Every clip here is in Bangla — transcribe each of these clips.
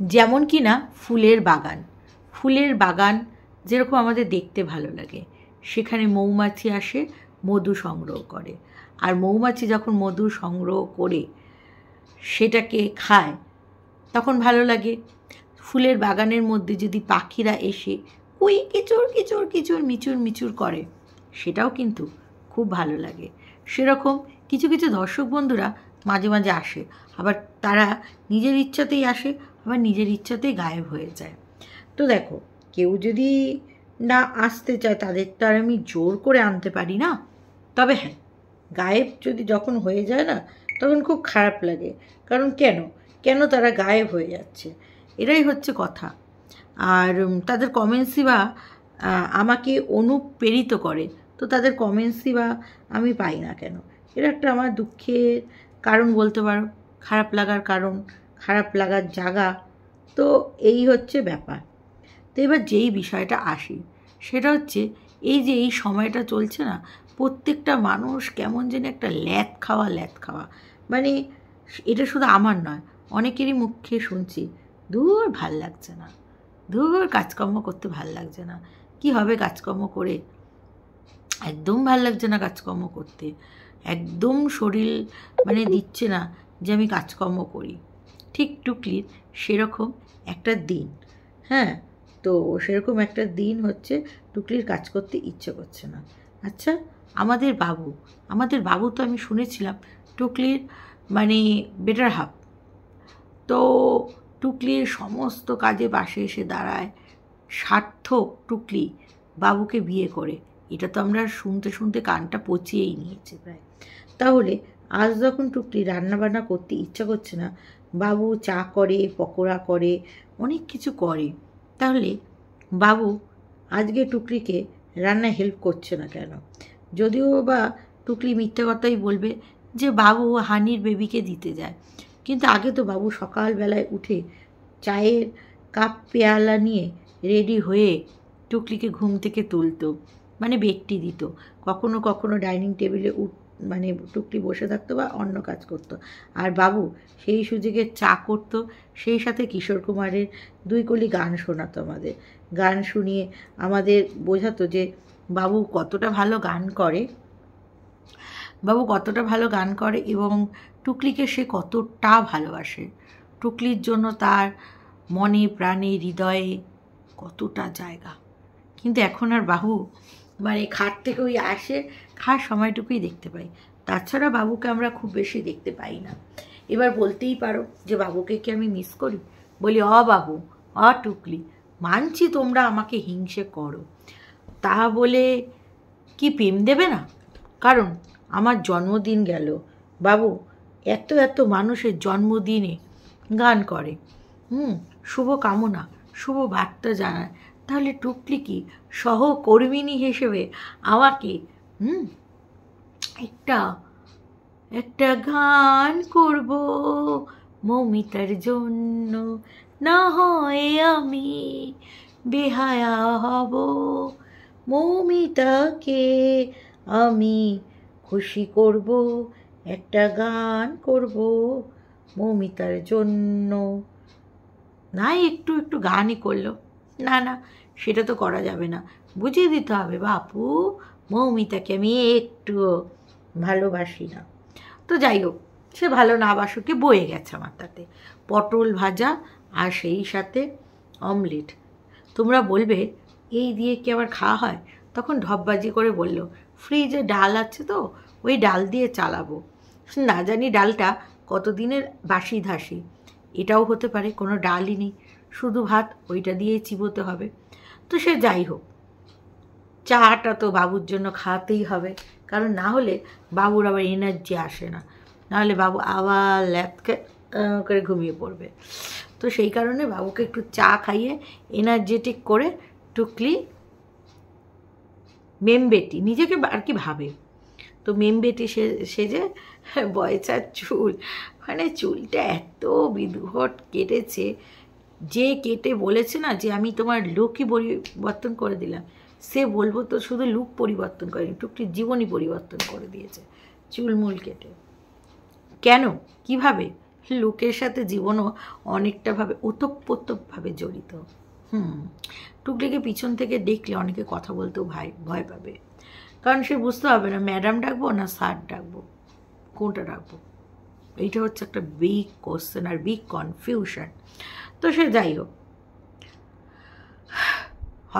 যেমন কি না ফুলের বাগান যেরকম আমাদের দেখতে ভালো লাগে, সেখানে মৌমাছি আসে, মধু সংগ্রহ করে। আর মৌমাছি যখন মধু সংগ্রহ করে সেটাকে খায় তখন ভালো লাগে। ফুলের বাগানের মধ্যে যদি পাখিরা এসে কুই কিচুর কিচুর কিচুর মিচুর মিচুর করে, সেটাও কিন্তু খুব ভালো লাগে। সেরকম কিছু কিছু দর্শক বন্ধুরা মাঝে মাঝে আসে, আবার তারা নিজের ইচ্ছাতেই আসে, আবার নিজের ইচ্ছাতেই গায়েব হয়ে যায়। তো দেখো, কেউ যদি না আসতে চায় তাদের তো আর আমি জোর করে আনতে পারি না। তবে হ্যাঁ, গায়েব যদি যখন হয়ে যায় না, তখন খুব খারাপ লাগে। কারণ কেন তারা গায়েব হয়ে যাচ্ছে, এটাই হচ্ছে কথা। আর তাদের কমেন্টসই বা আমাকে অনুপ্রেরিত করে, তো তাদের কমেন্টসই বা আমি পাই না কেন? এটা একটা আমার দুঃখের কারণ বলতে পারো, খারাপ লাগার কারণ, খারাপ লাগার জায়গা। তো এই হচ্ছে ব্যাপার। তো এবার যেই বিষয়টা আসি, সেটা হচ্ছে এই যে এই সময়টা চলছে না, প্রত্যেকটা মানুষ কেমন যেন একটা ল্যাদ খাওয়া, মানে এটা শুধু আমার নয়, অনেকেরই মুখে শুনছি, দূর ভাল লাগছে না, দূর কাজকর্ম করতে ভাল লাগছে না, কি হবে কাজকর্ম করে, একদম ভাল লাগছে না কাজকর্ম করতে, একদম শরীর মানে দিচ্ছে না যে আমি কাজকর্ম করি। ঠিক টুকলির সেরকম একটা দিন, হ্যাঁ, তো সেরকম একটা দিন হচ্ছে টুকলির কাজ করতে ইচ্ছে করছে না। আচ্ছা, আমাদের বাবু তো আমি শুনেছিলাম টুকলির মানে বেটার হাফ, তো টুকলির সমস্ত কাজে পাশে এসে দাঁড়ায়, সার্থক টুকলি বাবুকে বিয়ে করে, এটা তো আমরা শুনতে শুনতে কানটা পচিয়েই নিয়েছি প্রায়। তাহলে আজ যখন টুকলি রান্নাবান্না করতে ইচ্ছা করছে না, বাবু চা করে, পকোড়া করে, অনেক কিছু করে, তাহলে বাবু আজকে টুকলিকে রান্না হেল্প করছে না কেন? যদিও বা টুকলি মিথ্যে কথাই বলবে যে বাবু হানির বেবিকে দিতে যায়, কিন্তু আগে তো বাবু সকালবেলায় উঠে চায়ের কাপ পেয়ালা নিয়ে রেডি হয়ে টুকলিকে ঘুম থেকে তুলতো, মানে বেডটি দিত, কখনো কখনো ডাইনিং টেবিলে মানে টুকলি বসে থাকতো বা অন্য কাজ করতো, আর বাবু সেই সুযোগে চা করতো, সেই সাথে কিশোর কুমারের 2 কলি গান শোনাতো আমাদের, গান শুনিয়ে আমাদের বোঝাতো যে বাবু কতটা ভালো গান করে এবং টুকলিকে সে কতটা ভালোবাসে, টুকলির জন্য তার মনে প্রাণে হৃদয়ে কতটা জায়গা। কিন্তু এখন আর বাবু মানে খাট থেকে ওই আসে, খাওয়ার সময়টুকুই দেখতে পাই, তাছাড়া বাবুকে আমরা খুব বেশি দেখতে পাই না। এবার বলতেই পারো যে বাবুকে কি আমি মিস করি? বলি, বাবু, টুকলি, মানছি তোমরা আমাকে হিংসে করো, তা বলে কি প্রেম দেবে না? কারণ আমার জন্মদিন গেল, বাবু এত এত মানুষের জন্মদিনে গান করে, শুভ কামনা, শুভ বার্তা জানায়, তাহলে টুকলি কি সহকর্মিনী হিসেবে আমাকে একটা একটা গান করব মৌমিতার জন্য, না হয় আমি বেহায়া হব, মৌমিতাকে আমি খুশি করব, একটা গান করব মৌমিতার জন্য। না একটু একটু গানই করলো, না সেটা তো করা যাবে না, বুঝিয়ে দিতে হবে বাপু মৌমিতাকে আমি একটু ভালোবাসি না। তো যাই হোক, সে ভালো না বাসুকে বয়ে গেছে আমার তাতে পটল ভাজা আর সেই সাথে অমলেট। তোমরা বলবে এই দিয়ে কি আবার খাওয়া হয়? তখন ঢপবাজি করে বলল, ফ্রিজে ডাল আছে তো ওই ডাল দিয়ে চালাবো, না জানি ডালটা কতদিনের বাসি ধাসি, এটাও হতে পারে কোনো ডালই নেই, শুধু ভাত, ওইটা দিয়েই চিবোতে হবে। তো সে যাই হোক, চাটা তো বাবুর জন্য খাওয়াতেই হবে, কারণ না হলে বাবুর আবার এনার্জি আসে না, নাহলে বাবু আবার ল্যাপকে করে ঘুমিয়ে পড়বে। তো সেই কারণে বাবুকে একটু চা খাইয়ে এনার্জেটিক করে টুকলি মেমবেটি নিজেকে আর কি ভাবে, তো মেমবেটি সেজে বয়সার চুল, মানে চুলটা এত বিধুঘট কেটেছে, যে কেটে বলেছে না যে আমি তোমার লুকই পরিবর্তন করে দিলাম, সে বলবো তো শুধু লুক পরিবর্তন করেনি, টুকটির জীবনই পরিবর্তন করে দিয়েছে চুলমুল কেটে। কেন, কিভাবে, লোকের সাথে জীবনও অনেকটাভাবে ওতপ্রোতভাবে জড়িত। টুকলিকে পিছন থেকে দেখলে অনেকে কথা বলতেও ভয় পাবে, কারণ সে বুঝতে হবে না ম্যাডাম ডাকবো না স্যার ডাকবো, কোনটা ডাকবো। এইটা হচ্ছে একটা বিগ কোশ্চেন আর বিগ কনফিউশন। তো সে যাই হোক,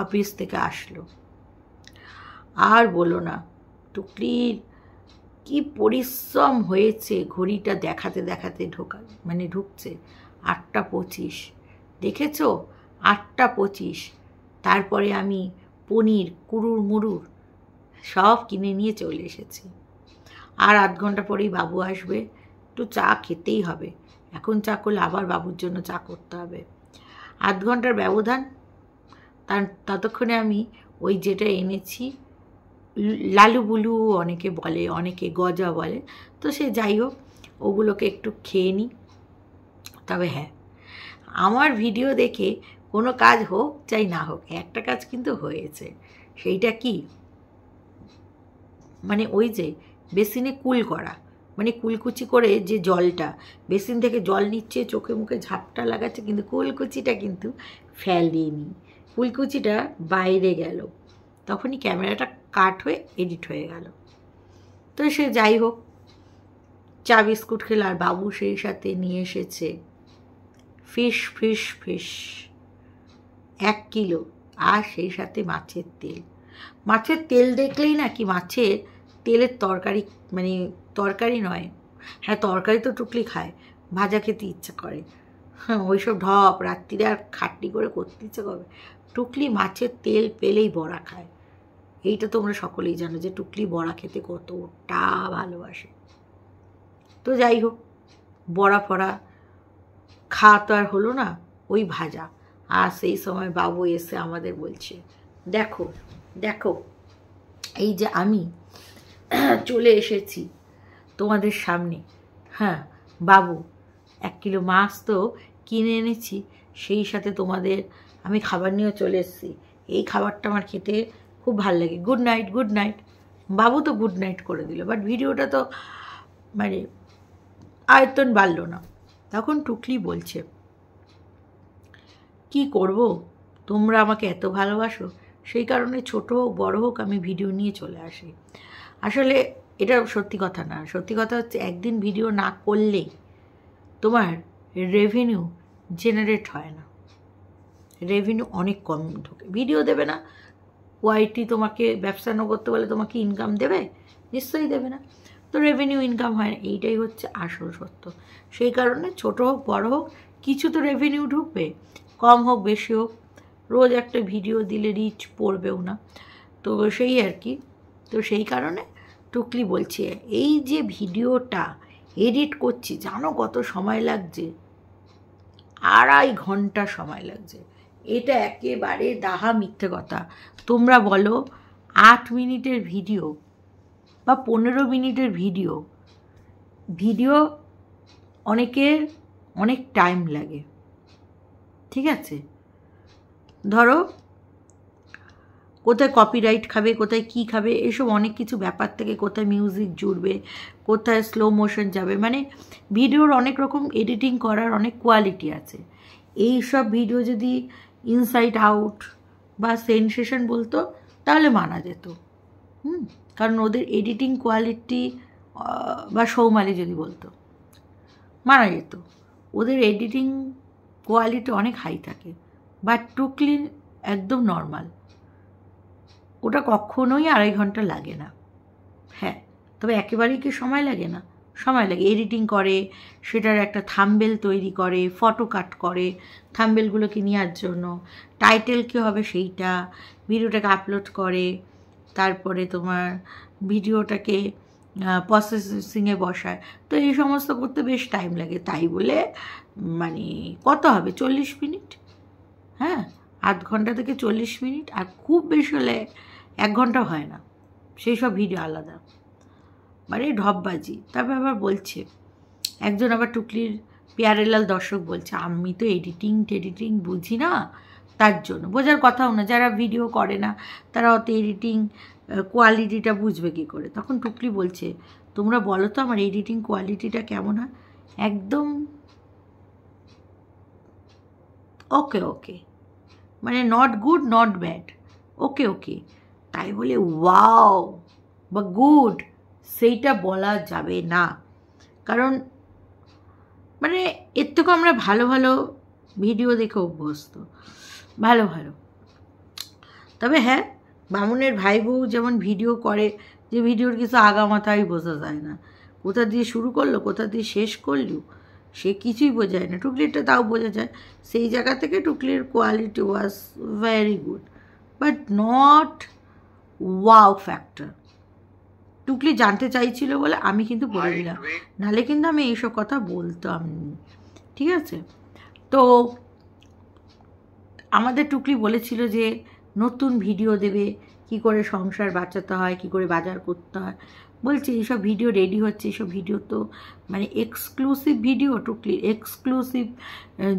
অফিস থেকে আসলো, আর বলো না টুকলির কি পরিশ্রম হয়েছে। ঘড়িটা দেখাতে দেখাতে ঢুকছে 8:25, দেখেছো 8:25। তারপরে আমি পনির কুড়ুর মুড়ুর সব কিনে নিয়ে চলে এসেছি। আর আধ ঘন্টা পরেই বাবু আসবে, একটু চা খেতেই হবে। এখন চা করলে আবার বাবুর জন্য চা করতে হবে। আধ ঘন্টার ব্যবধান, ততক্ষণে আমি ওই যেটা এনেছি, লালু বুলু অনেকে বলে, অনেকে গজা বলে, তো সে যাই হোক ওগুলোকে একটু খেয়ে নিই। তবে হ্যাঁ, আমার ভিডিও দেখে কোনো কাজ হোক চাই না হোক, একটা কাজ কিন্তু হয়েছে। সেইটা কি, মানে ওই যে বেসিনে কুল করা, মানে কুলকুচি করে যে জলটা বেসিন থেকে জল নিচ্ছে, চোখে মুখে ঝাপটা লাগাচ্ছে, কিন্তু কুলকুচিটা কিন্তু ফেলেনি, কুলকুচিটা বাইরে গেল। তখনই ক্যামেরাটা কাট হয়ে এডিট হয়ে গেল। তো সে যাই হোক, চা বিস্কুট খেলে, আর বাবু সেই সাথে নিয়ে এসেছে ফিশ 1 কিলো, আর সেই সাথে মাছের তেল। মাছের তেল দেখলেই নাকি মাছের তেলের তরকারি, মানে তরকারি নয়, হ্যাঁ তরকারি তো টুকলি খায়, ভাজা খেতে ইচ্ছা করে। হ্যাঁ, ওইসব ঢপ রাত্রিরে আর খাটনি করে করতে ইচ্ছা করবে। টুকলি মাছের তেল পেলেই বড়া খায়। এইটা তোমরা সকলেই জানো যে টুকলি বড়া খেতে কতটা ভালোবাসে। তো যাই হোক, বড়া ফড়া খাওয়া তো আর হলো না, ওই ভাজা। আর সেই সময় বাবু এসে আমাদের বলছে, দেখো দেখো এই যে আমি চলে এসেছি তোমাদের সামনে, হ্যাঁ বাবু 1 কিলো মাছ তো কিনে এনেছি, সেই সাথে তোমাদের আমি খাবার নিয়েও চলে এসেছি। এই খাবারটা আমার খেতে খুব ভালো লাগে। Good night, good night. বাবু তো গুড নাইট করে দিল, বাট ভিডিওটা তো মানে আয়তন বাড়ল না। তখন টুকলি বলছে, কি করব, তোমরা আমাকে এত ভালোবাসো, সেই কারণে ছোট হোক বড় হোক আমি ভিডিও নিয়ে চলে আসি। আসলে এটা সত্যি কথা না, সত্যি কথা হচ্ছে একদিন ভিডিও না করলেই তোমার রেভিনিউ জেনারেট হয় না, রেভিনিউ অনেক কম ঢোকে। ভিডিও দেবে না, ওয়াইটি তোমাকে ব্যবসা না করতে বলে তোমাকে ইনকাম দেবে? নিশ্চয়ই দেবে না। তো রেভিনিউ ইনকাম হয় না, এইটাই হচ্ছে আসল সত্য। সেই কারণে ছোট হোক বড় হোক কিছু তো রেভিনিউ ঢুকবে, কম হোক বেশি হোক। রোজ একটা ভিডিও দিলে রিচ পড়বেও না, তো সেই আর কি। তো সেই কারণে টুকলি বলছে, এই যে ভিডিওটা এডিট করছি জানো কত সময় লাগছে? 2.5 ঘন্টা সময় লাগছে। এটা একেবারে দাহা মিথ্যে কথা। তোমরা বলো 8 মিনিটের ভিডিও বা 15 মিনিটের ভিডিও অনেকের অনেক টাইম লাগে, ঠিক আছে? ধরো কোথায় কপিরাইট খাবে, কোথায় কি খাবে, এসব অনেক কিছু ব্যাপার থেকে, কোথায় মিউজিক জুড়বে, কোথায় স্লো মোশন যাবে, মানে ভিডিওর অনেক রকম এডিটিং করার অনেক কোয়ালিটি আছে। এই সব ভিডিও যদি ইনসাইড আউট বা সেনসেশন বলতো তাহলে মানা যেত, কারণ ওদের এডিটিং কোয়ালিটি, বা সৌমালি যদি বলতো মানা যেত, ওদের এডিটিং কোয়ালিটি অনেক হাই থাকে। বাট টুকলি একদম নর্মাল, ওটা কখনোই 2.5 ঘন্টা লাগে না। হ্যাঁ, তবে একেবারেই কি সময় লাগে না? সময় লাগে। এডিটিং করে, সেটার একটা থাম্বনেল তৈরি করে, ফটো কাট করে থাম্বনেলগুলোকে নেওয়ার জন্য, টাইটেল কী হবে সেইটা, ভিডিওটাকে আপলোড করে, তারপরে তোমার ভিডিওটাকে প্রসেসিংয়ে বসায়। তো এই সমস্ত করতে বেশ টাইম লাগে। তাই বলে মানে কত হবে, 40 মিনিট, হ্যাঁ 8 ঘন্টা থেকে 40 মিনিট, আর খুব বেশি হলে 1 ঘন্টা হয় না, সেই সব ভিডিও আলাদা, মানে ঢপবাজি। তারপর আবার বলছে একজন, আবার টুকলির প্যারেলাল দর্শক বলছে, আমি তো এডিটিং বুঝি না, তার জন্য। বোঝার কথাও না, যারা ভিডিও করে না তারা অত এডিটিং কোয়ালিটিটা বুঝবে কী করে? তখন টুকলি বলছে, তোমরা বলো তো আমার এডিটিং কোয়ালিটিটা কেমন হয়? একদম ওকে ওকে, মানে নট গুড নট ব্যাড, ওকে ওকে, তাই বলে ওয়াও বা গুড সেইটা বলা যাবে না, কারণ মানে এর থেকে আমরা ভালো ভালো ভিডিও দেখে অভ্যস্ত, ভালো ভালো। তবে হ্যাঁ, বামুনের ভাই বউ যেমন ভিডিও করে, যে ভিডিওর কিছু আগামাথাই বোঝা যায় না, কোথা দিয়ে শুরু করলো কোথা দিয়ে শেষ করলো সে কিছুই বোঝায় না। টুকলিটা তাও বোঝা যায়, সেই জায়গা থেকে টুকলির quality was very good, but not wow factor. Tukli জানতে চাইছিল বলে আমি কিন্তু বলে দিলাম, নাহলে কিন্তু আমি এইসব কথা বলতাম। ঠিক আছে, তো আমাদের টুকলি বলেছিল যে নতুন ভিডিও দেবে, কি করে সংসার বাঁচাতে হয়, কি করে বাজার করতে হয়। বলছে এইসব ভিডিও রেডি হচ্ছে, এইসব ভিডিও তো মানে এক্সক্লুসিভ ভিডিও, টুকলির এক্সক্লুসিভ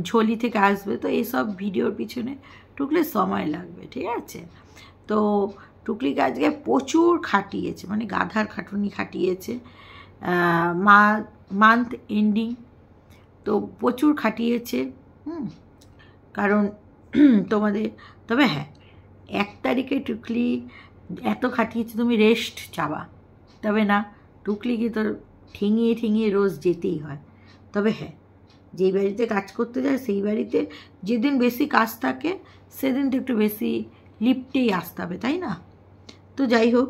ঝোলি থেকে আসবে, তো এইসব ভিডিওর পিছনে টুকলির সময় লাগবে। ঠিক আছে, তো টুকলিকে আজকে প্রচুর খাটিয়েছে, মানে গাধার খাটুনি খাটিয়েছে, মান্থ এন্ডিং তো প্রচুর খাটিয়েছে। কারণ তোমাদের, তবে হ্যাঁ 1 তারিখে টুকলি এত খাটিয়েছে, তুমি রেস্ট চাবা, তবে না, টুকলিকে তো ঠেঙিয়ে ঠেঙিয়ে রোজ যেতেই হয়। তবে হ্যাঁ, যেই বাড়িতে কাজ করতে যায় সেই বাড়িতে যেদিন বেশি কাজ থাকে সেদিন তো একটু বেশি লিফটেই আসতে হবে, তাই না? তো যাই হোক,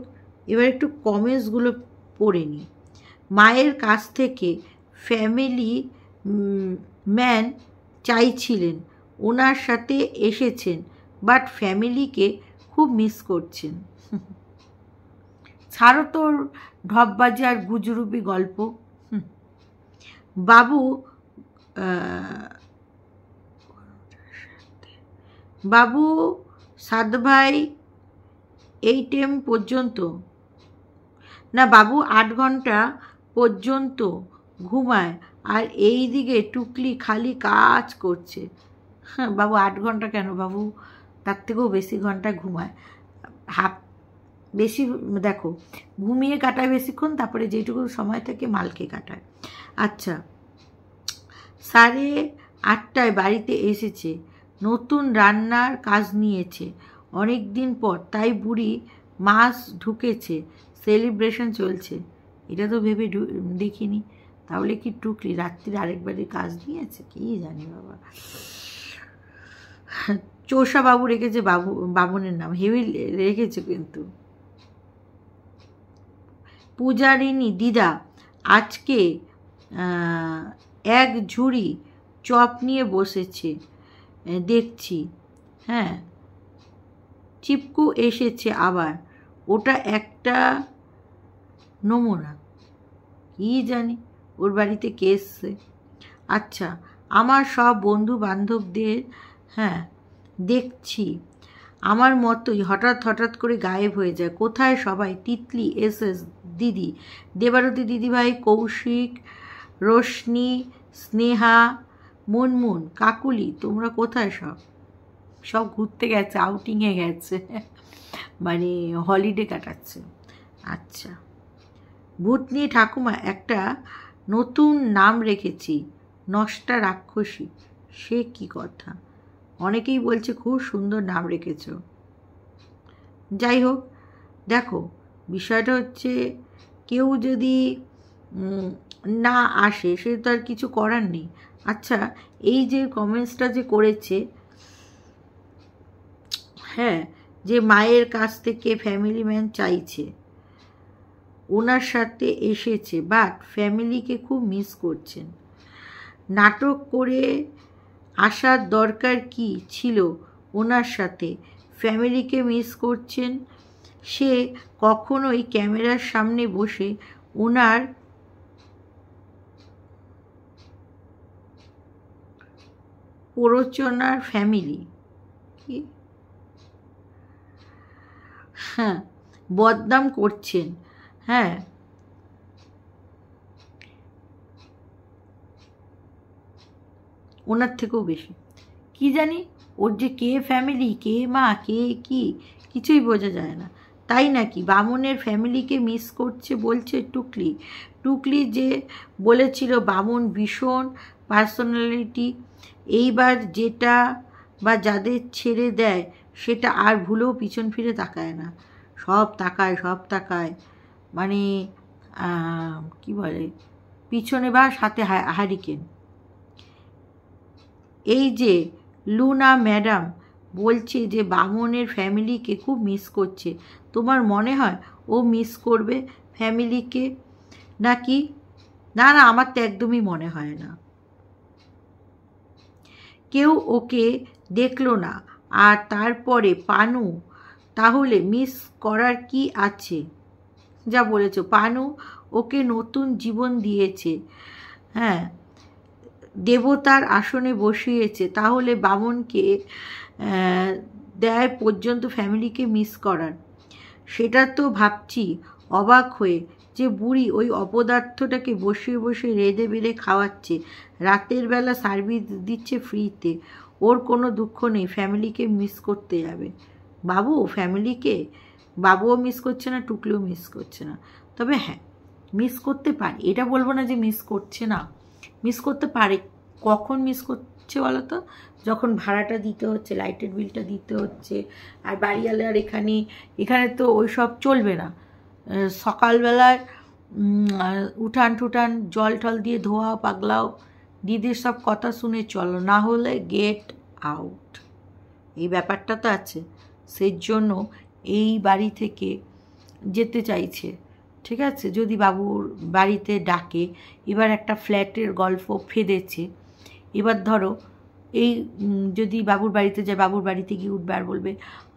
এবার একটু কমেন্টসগুলো পড়ে নিই। মায়ের কাছ থেকে ফ্যামিলি ম্যান চাইছিলেন, ওনার সাথে এসেছেন, বাট ফ্যামিলিকে খুব মিস করছেন। ছাড়ো তোর ঢপবাজি আর গুজরুবি গল্প। বাবু বাবু 7 ভাই 8 AM পর্যন্ত না, বাবু 8 ঘন্টা পর্যন্ত ঘুমায়, আর এই দিকে টুকলি খালি কাজ করছে। হ্যাঁ বাবু 8 ঘন্টা কেন, বাবু তার থেকেও বেশি ঘন্টা ঘুমায়, বেশি দেখো ঘুমিয়ে কাটায় বেশিক্ষণ, তারপরে যেটুকু সময় থেকে মালকে কাটায়। আচ্ছা, 8:30 বাড়িতে এসেছে, নতুন রান্নার কাজ নিয়েছে অনেক দিন পর, তাই বুড়ি মাছ ঢুকেছে, সেলিব্রেশন চলছে। এটা তো ভেবে দেখিনি, তাহলে কি টুকলি রাত্রির আরেকবারের কাজ নিয়েছে, কি জানি বাবা। চোষা বাবু রেখেছে, বামুনের নাম হেভি রেখেছে কিন্তু। পূজারিনী দিদা আজকে 1 ঝুড়ি চপ নিয়ে বসেছে দেখছি। হ্যাঁ, চিপকু এসেছে আবার, ওটা একটা নমুনা, কি জানি ওর বাড়িতে কে এসছে। আচ্ছা, আমার সব বন্ধু বান্ধবদের হ্যাঁ দেখছি আমার মতোই হঠাৎ হঠাৎ করে গায়েব হয়ে যায়, কোথায় সবাই? তিতলি, এসএস দিদি, দেবারতী দিদিভাই, কৌশিক, রোশনি, স্নেহা, মুনমুন, কাকুলি, তোমরা কোথায়? সব ঘুরতে গেছে, আউটিংয়ে গেছে, মানে হলিডে কাটাচ্ছে। আচ্ছা, ভূতনি ঠাকুমা একটা নতুন নাম রেখেছি, নষ্টা রাক্ষসী, সে কি কথা? অনেকেই বলছে খুব সুন্দর নাম রেখেছ। যাই হোক, দেখো বিষয়টা হচ্ছে কেউ যদি না আসে সে তো আর কিছু করার নেই। আচ্ছা, এই যে কমেন্টসটা যে করেছে, হ্যাঁ, যে মায়ের কাছ থেকে ফ্যামিলি ম্যান চাইছে, ওনার সাথে এসেছে, বাট ফ্যামিলিকে খুব মিস করছেন, নাটক করে আসার দরকার কি ছিল ওনার সাথে, ফ্যামিলিকে মিস করছেন, সে কখনোই ক্যামেরার সামনে বসে ওনার প্ররোচনার ফ্যামিলি কি হ্যাঁ বদনাম করছেন। হ্যাঁ, ওনার থেকেও বেশি কি জানি, ওর যে কে ফ্যামিলি, কে মা, কে কি, কিছুই বোঝা যায় না। তাই নাকি বামুনের ফ্যামিলিকে মিস করছে বলছে টুকলি? টুকলি যে বলেছিল বামুন ভীষণ পার্সোনালিটি, এইবার যেটা বা যাদের ছেড়ে দেয় সেটা আর ভুলেও পিছন ফিরে তাকায় না, সব তাকায়, মানে কি বলে, পিছনে বা সাথে হারিকেন। এই যে লুনা ম্যাডাম বলছে যে বামনের ফ্যামিলিকে খুব মিস করছে, তোমার মনে হয় ও মিস করবে ফ্যামিলিকে নাকি? না, আমার তো একদমই মনে হয় না। কেউ ওকে দেখলো না, আর তারপরে পানু, তাহলে মিস করার কি আছে? যা বলেছ, পানু ওকে নতুন জীবন দিয়েছে, হ্যাঁ, দেবতার আসনে বসিয়েছে, তাহলে বামনকে দেয় পর্যন্ত ফ্যামিলিকে মিস করার। সেটা তো ভাবছি অবাক হয়ে যে বুড়ি ওই অপদার্থটাকে বসিয়ে রেঁধে বেড়ে খাওয়াচ্ছে, রাতের বেলা সার্ভিস দিচ্ছে ফ্রিতে, ওর কোনো দুঃখ নেই ফ্যামিলিকে মিস করতে যাবে। বাবুও মিস করছে না, টুকলিও মিস করছে না। তবে হ্যাঁ, মিস করতে পারে, এটা বলবো না যে মিস করছে না, মিস করতে পারে। কখন মিস করছে বলো তো? যখন ভাড়াটা দিতে হচ্ছে, লাইটের বিলটা দিতে হচ্ছে, আর বাড়িওয়ালার এখানে তো ওই সব চলবে না। সকালবেলায় উঠান টুটান জল টল দিয়ে ধোয়াও পাগলাও, দিদির সব কথা শুনে চলো, না হলে গেট আউট, এই ব্যাপারটা তো আছে। সেই জন্য এই বাড়ি থেকে যেতে চাইছে, ঠিক আছে? যদি বাবুর বাড়িতে ডাকে, এবার একটা ফ্ল্যাটের গল্প ফেদেছে, এবার ধরো এই যদি বাবুর বাড়িতে যায়, বাবুর বাড়িতে গিয়ে উঠবে আর বলবে,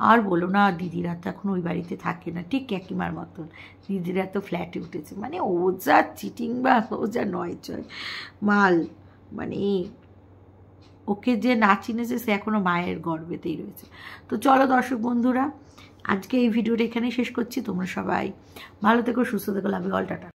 আর বলো না, দিদিরা তো এখন ওই বাড়িতে থাকে না, ঠিক কাকিমার মতন, দিদিরা তো ফ্ল্যাটে উঠেছে। মানে ও যা চিটিং বা ও যা নয় চয় মাল, মানে ওকে যে না চিনেছে সে এখনও মায়ের গর্ভেতেই রয়েছে। তো চলো দর্শক বন্ধুরা, আজকে এই ভিডিওটা এখানেই শেষ করছি। তোমরা সবাই ভালো থেকো, সুস্থ থেকো, লাভ ইউ অল, টাটা।